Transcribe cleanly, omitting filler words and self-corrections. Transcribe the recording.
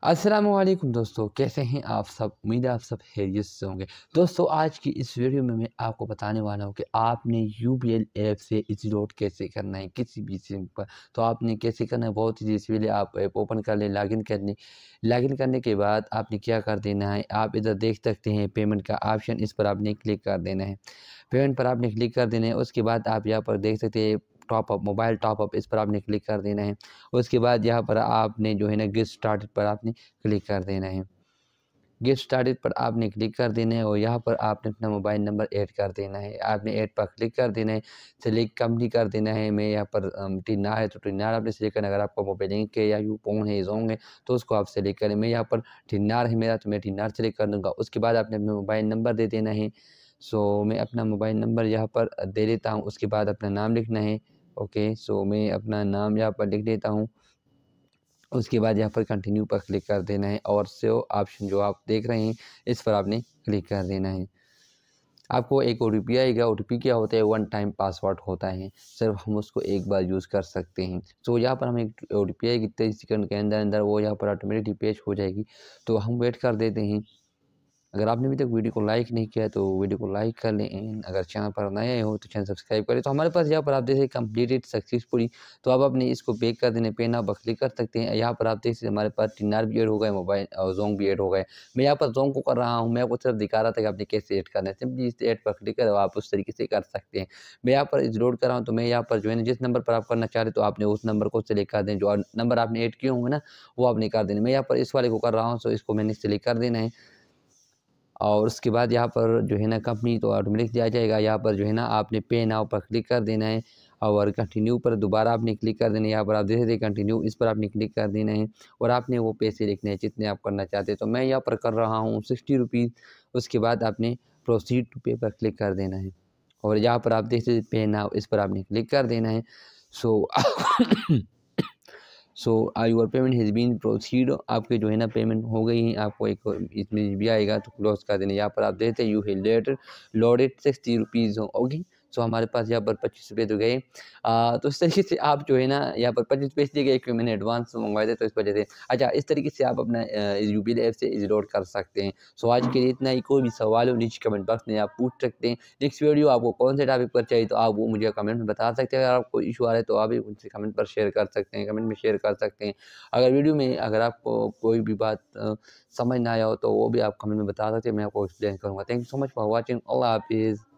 अस्सलामुअलैकुम दोस्तों, कैसे हैं आप सब। उम्मीद है आप सब खैरियत से होंगे। दोस्तों आज की इस वीडियो में मैं आपको बताने वाला हूं कि आपने यूबीएल ऐप से इजी लोड कैसे करना है किसी भी सिम पर। तो आपने कैसे करना है, बहुत ही इसके लिए आप ऐप ओपन कर लें, लॉगिन करने के बाद आपने क्या कर देना है, आप इधर देख सकते हैं पेमेंट का ऑप्शन, इस पर आपने क्लिक कर देना है। पेमेंट पर आपने क्लिक कर देना है। उसके बाद आप यहाँ पर देख सकते हैं टॉपअप, मोबाइल टॉपअप, इस पर आपने क्लिक कर देना है। उसके बाद यहाँ पर आपने जो है ना गेट स्टार्टेड पर आपने क्लिक कर देना है। गेट स्टार्टेड पर आपने क्लिक कर देना है और यहाँ पर आपने अपना मोबाइल नंबर ऐड कर देना है। आपने ऐड पर क्लिक कर देना है, सेलेक्ट कंपनी कर देना है। मैं यहाँ पर टिन्नार है तो टिन्नार आपने सेलेक्ट करना है। अगर आपका मोबाइल लिंक है या यूपोन है, जोंग है तो उसको आप सेलेक्ट करें। मैं यहाँ पर टिन्नार है मेरा, तो मैं टिन्नार सेलेक्ट कर दूँगा। उसके बाद आपने अपना मोबाइल नंबर दे देना है। मैं अपना मोबाइल नंबर यहाँ पर दे देता हूँ। उसके बाद अपना नाम लिखना है। ओके, मैं अपना नाम यहाँ पर लिख देता हूँ। उसके बाद यहाँ पर कंटिन्यू पर क्लिक कर देना है और सेव ऑप्शन जो आप देख रहे हैं इस पर आपने क्लिक कर देना है। आपको एक ओटीपी आएगा। ओटीपी क्या होता है, वन टाइम पासवर्ड होता है, सिर्फ हम उसको एक बार यूज़ कर सकते हैं। यहाँ पर हमें एक ओटीपी आएगी 23 सेकंड के अंदर अंदर, वो यहाँ पर ऑटोमेटिक पेज हो जाएगी। तो हम वेट कर देते हैं। अगर आपने अभी तक वीडियो को लाइक नहीं किया तो वीडियो को लाइक कर लें। अगर चैनल पर नए हो तो चैनल सब्सक्राइब करें। तो हमारे पास यहाँ पर आप देख कंप्लीटेड सक्सेसफुली। तो अब अपने इसको बेक कर देने पे ना आप क्लिक कर सकते हैं। यहाँ पर आप देख सकते हमारे पास टिन्नार भी ऐड हो गए, मोबाइल और जोंग भी ऐड हो गए। मैं यहाँ पर जोंग को कर रहा हूँ, मैं आपको सिर्फ दिखा रहा था कि आपने कैसे ऐड करना है। सिंपली इस ऐड पर क्लिक करो, आप उस तरीके से कर सकते हैं। मैं यहाँ पर लोड कर रहा हूँ, तो मैं यहाँ पर जो है ना जिस नंबर पर आप करना चाह रहे तो आपने उस नंबर को सिलेक्ट कर दें। जो नंबर आपने ऐड किए होंगे ना वो आपने कर देना। मैं यहाँ पर इस वाले को कर रहा हूँ, तो इसको मैंने सिलेक्ट कर देना है। और उसके बाद यहाँ पर जो है ना कंपनी तो ऑटोमेटिक दिया जाएगा। यहाँ पर जो है ना आपने पे नाउ पर क्लिक कर देना है और कंटिन्यू पर दोबारा आपने क्लिक कर देना है। यहाँ पर आप देख सकते कंटिन्यू, इस पर आपने क्लिक कर देना है और आपने वो पैसे लिखने हैं जितने आप करना चाहते हैं। तो मैं यहाँ पर कर रहा हूँ 60 रुपीज़। उसके बाद आपने प्रोसीड टू पे पर क्लिक कर देना है और यहाँ पर आप देख सकते पे नाउ, इस पर आपने क्लिक कर देना है। So your payment has been proceed, आपके जो है ना पेमेंट हो गई है। आपको एक इसमें भी आएगा तो क्लोज कर देना। यहाँ पर आप देते you have later loaded 60 rupees होगी। हमारे पास यहाँ पर 25 रुपये तो गए। तो इस तरीके से आप जो है ना यहाँ पर 25 दिए गए, क्योंकि मैंने एडवांस मंगवाए थे तो इस वजह से। अच्छा, इस तरीके से आप अपना यूबीएल ऐप से इजी लोड कर सकते हैं। आज के लिए इतना ही। कोई भी सवाल हो नीचे कमेंट बॉक्स में आप पूछ सकते हैं। नेक्स्ट वीडियो आपको कौन से टॉपिक पर चाहिए तो आप वो मुझे कमेंट में बता सकते हैं। अगर आपको इशू आ रहा है तो आप भी उनसे कमेंट पर शेयर कर सकते हैं, कमेंट में शेयर कर सकते हैं। अगर वीडियो में अगर आपको कोई भी बात समझ ना आया हो तो वो भी आप कमेंट में बता सकते हैं, मैं आपको एक्सप्लेन करूँगा। Thank you so much for watching. Allah हाफिज़।